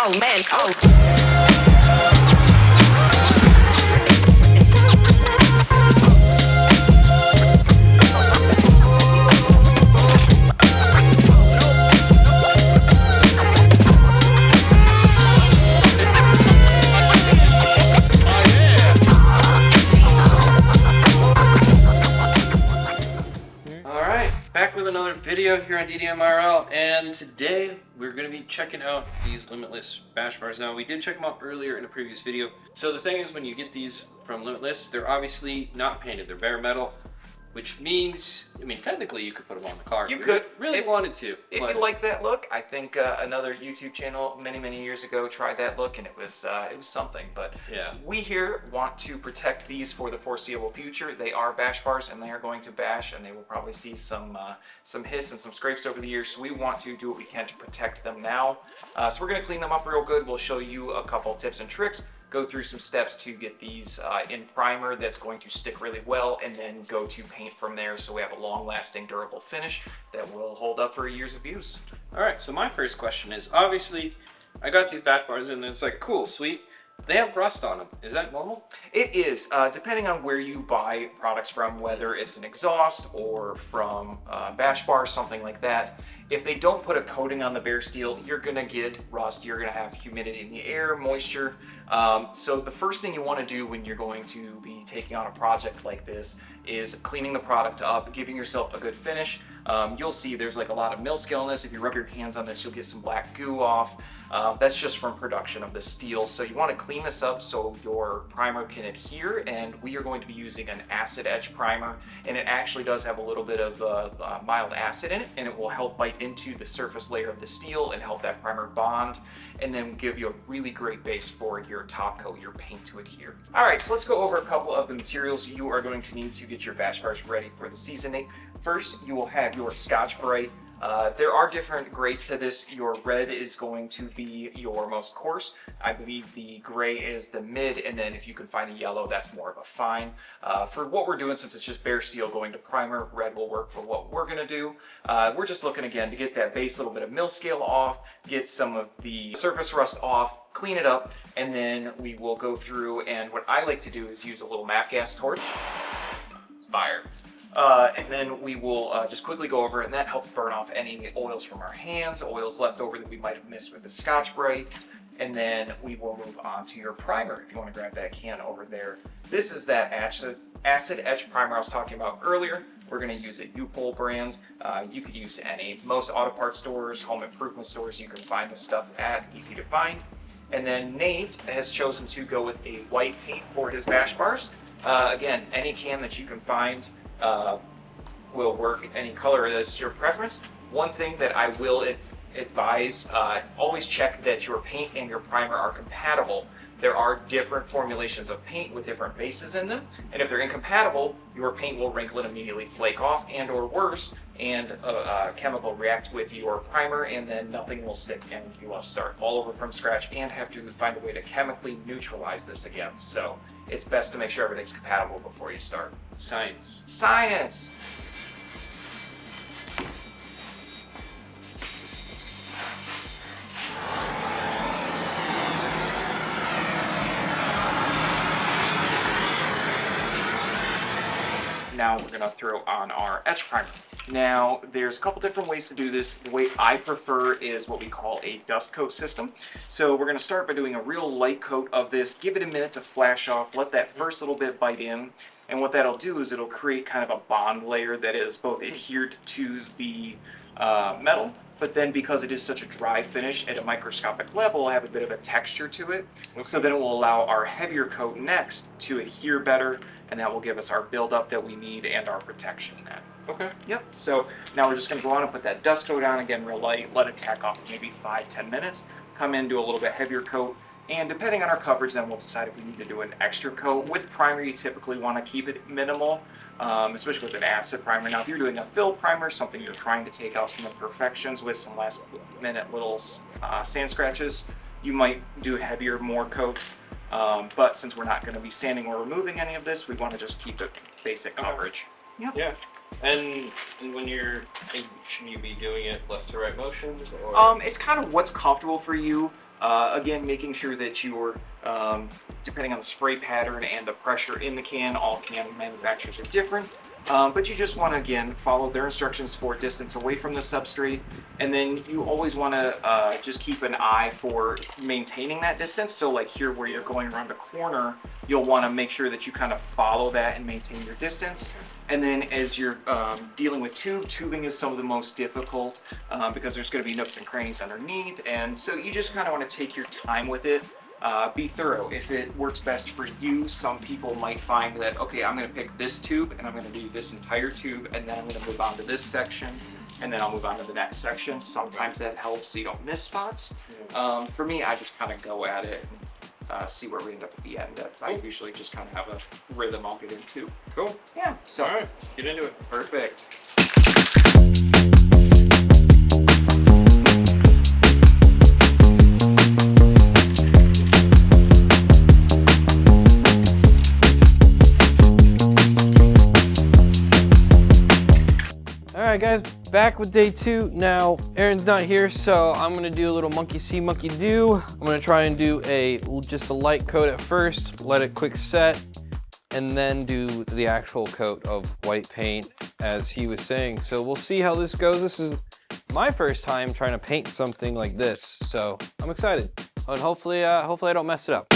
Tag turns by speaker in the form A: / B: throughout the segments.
A: Oh man, oh.
B: Back with another video here on DDM IRL, and today we're going to be checking out these Limitless bash bars. Now, we did check them out earlier in a previous video. So the thing is, when you get these from Limitless, they're obviously not painted, they're bare metal, which means, I mean, technically you could put them on the car.
C: You could.
B: Really wanted to.
C: If you like that look, I think another YouTube channel many years ago tried that look, and it was something. But
B: yeah,
C: we here want to protect these for the foreseeable future. They are bash bars, and they are going to bash, and they will probably see some hits and some scrapes over the years. So we want to do what we can to protect them now. So we're going to clean them up real good. We'll show you a couple tips and tricks. Go through some steps to get these in primer that's going to stick really well, and then go to paint from there so we have a long-lasting, durable finish that will hold up for years of use.
B: All right, so my first question is, obviously, I got these bash bars and it's like, cool, sweet. They have rust on them. Is that normal?
C: It is, depending on where you buy products from, whether it's an exhaust or from bash bar, something like that. If they don't put a coating on the bare steel, you're gonna get rust, you're gonna have humidity in the air, moisture. So the first thing you wanna do when you're going to be taking on a project like this is cleaning the product up, giving yourself a good finish. You'll see there's like a lot of mill scale in this. If you rub your hands on this, you'll get some black goo off. That's just from production of the steel. So you want to clean this up so your primer can adhere, and we are going to be using an acid etch primer, and it actually does have a little bit of mild acid in it, and it will help bite into the surface layer of the steel and help that primer bond, and then give you a really great base for your top coat, your paint to adhere. All right, so let's go over a couple of the materials you are going to need to get your bash bars ready for the seasoning. First, you will have your Scotch-Brite. There are different grades to this. Your red is going to be your most coarse. I believe the gray is the mid, and then if you can find a yellow, that's more of a fine. For what we're doing, since it's just bare steel going to primer, red will work for what we're gonna do. We're just looking again to get that base little bit of mill scale off, get some of the surface rust off, clean it up, and then we will go through, and what I like to do is use a little MAP gas torch. It's fire. And then we will just quickly go over it, and that helps burn off any oils from our hands, oils left over that we might have missed with the Scotch-Brite. And then we will move on to your primer, if you want to grab that can over there. This is that acid etch primer I was talking about earlier. We're going to use a U-Pol brand. You could use any. Most auto parts stores, home improvement stores, you can find this stuff at, easy to find. And then Nate has chosen to go with a white paint for his bash bars. Again, any can that you can find will work, any color that's your preference. One thing that I will advise, always check that your paint and your primer are compatible. There are different formulations of paint with different bases in them, and if they're incompatible, your paint will wrinkle and immediately flake off, and or worse, and a chemical react with your primer, and then nothing will stick, and you will start all over from scratch and have to find a way to chemically neutralize this again. So it's best to make sure everything's compatible before you start.
B: Science.
C: Science! Now we're gonna throw on our etch primer. Now there's a couple different ways to do this. The way I prefer is what we call a dust coat system. So we're gonna start by doing a real light coat of this, give it a minute to flash off, let that first little bit bite in, and what that'll do is it'll create kind of a bond layer that is both adhered to the metal, but then because it is such a dry finish at a microscopic level, it'll have a bit of a texture to it. Okay. So then it will allow our heavier coat next to adhere better, and that will give us our buildup that we need and our protection net.
B: Okay.
C: Yep. So now we're just going to go on and put that dust coat on again real light, let it tack off maybe 5-10 minutes, come in, do a little bit heavier coat, and depending on our coverage, then we'll decide if we need to do an extra coat. With primer, you typically want to keep it minimal, especially with an acid primer. Now, if you're doing a fill primer, something you're trying to take out some imperfections with some last minute little sand scratches, you might do heavier, more coats. But since we're not going to be sanding or removing any of this, we want to just keep it basic coverage.
B: Yep. Yeah. And when should you be doing it left to right motions?
C: Or? It's kind of what's comfortable for you. Again, making sure that you're, depending on the spray pattern and the pressure in the can, all can manufacturers are different. But you just want to, again, follow their instructions for distance away from the substrate. And then you always want to just keep an eye for maintaining that distance. So like here where you're going around a corner, you'll want to make sure that you kind of follow that and maintain your distance. And then as you're dealing with tubing is some of the most difficult because there's going to be nooks and crannies underneath. And so you just kind of want to take your time with it. Be thorough. If it works best for you, some people might find that, okay, I'm going to pick this tube and I'm going to do this entire tube and then I'm going to move on to this section and then I'll move on to the next section. Sometimes that helps so you don't miss spots. For me, I just kind of go at it and see where we end up at the end. I usually just kind of have a rhythm I'll get into.
B: Cool.
C: Yeah. So,
B: all right, get into it.
C: Perfect.
B: Alright guys, back with day 2. Now, Aaron's not here, so I'm gonna do a little monkey see, monkey do. I'm gonna try and do just a light coat at first, let it quick set, and then do the actual coat of white paint as he was saying. So we'll see how this goes. This is my first time trying to paint something like this, so I'm excited. And hopefully I don't mess it up.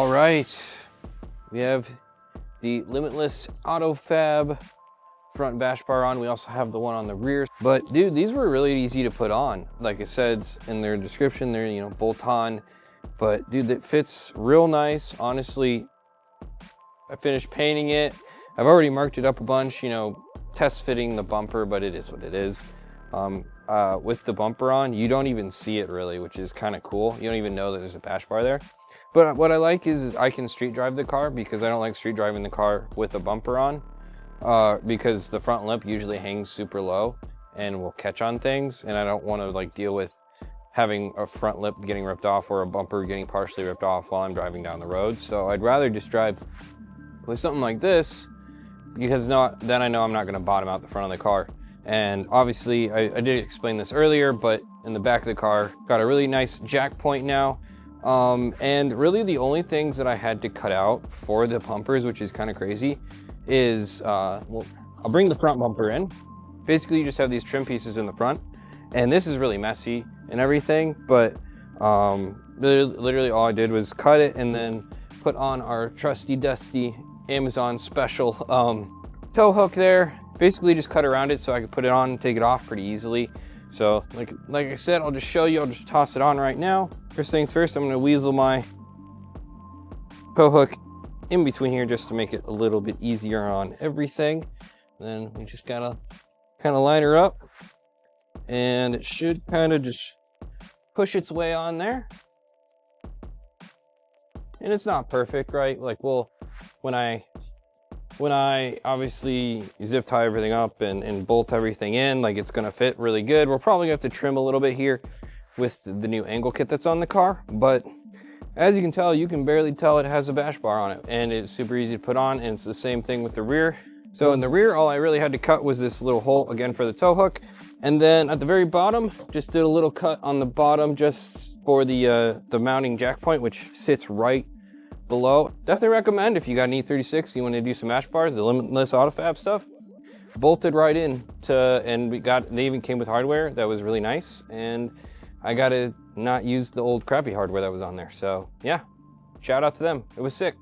B: Right, we have the Limitless Autofab front bash bar on. We also have the one on the rear. But dude, these were really easy to put on. Like I said in their description, they're, you know, bolt on. But dude, it fits real nice. Honestly, I finished painting it. I've already marked it up a bunch, you know, test fitting the bumper, but it is what it is. With the bumper on, you don't even see it really, which is kind of cool. You don't even know that there's a bash bar there. But what I like is I can street drive the car, because I don't like street driving the car with a bumper on, because the front lip usually hangs super low and will catch on things, and I don't want to like deal with having a front lip getting ripped off or a bumper getting partially ripped off while I'm driving down the road. So I'd rather just drive with something like this, because then I know I'm not going to bottom out the front of the car. And obviously I did explain this earlier, but in the back of the car got a really nice jack point now. And really the only things that I had to cut out for the bumpers, which is kind of crazy, is, well, I'll bring the front bumper in. Basically, you just have these trim pieces in the front, and this is really messy and everything, but literally all I did was cut it and then put on our trusty dusty Amazon special tow hook there. Basically just cut around it so I could put it on and take it off pretty easily. So like I said, I'll just show you. I'll just toss it on right now. First things first, I'm going to weasel my tow hook in between here just to make it a little bit easier on everything. Then we just gotta kind of line her up, and it should kind of just push its way on there. And it's not perfect, right? Like, well, when I obviously zip tie everything up and bolt everything in, like, it's gonna fit really good. We're probably gonna have to trim a little bit here with the new angle kit that's on the car, but as you can tell, you can barely tell it has a bash bar on it, and it's super easy to put on. And it's the same thing with the rear. So in the rear, all I really had to cut was this little hole again for the tow hook. And then at the very bottom, just did a little cut on the bottom just for the mounting jack point, which sits right below. Definitely recommend if you got an E36, you want to do some mash bars, the Limitless Autofab stuff. Bolted right in to, and they even came with hardware that was really nice. And I got to not use the old crappy hardware that was on there. So yeah, shout out to them. It was sick.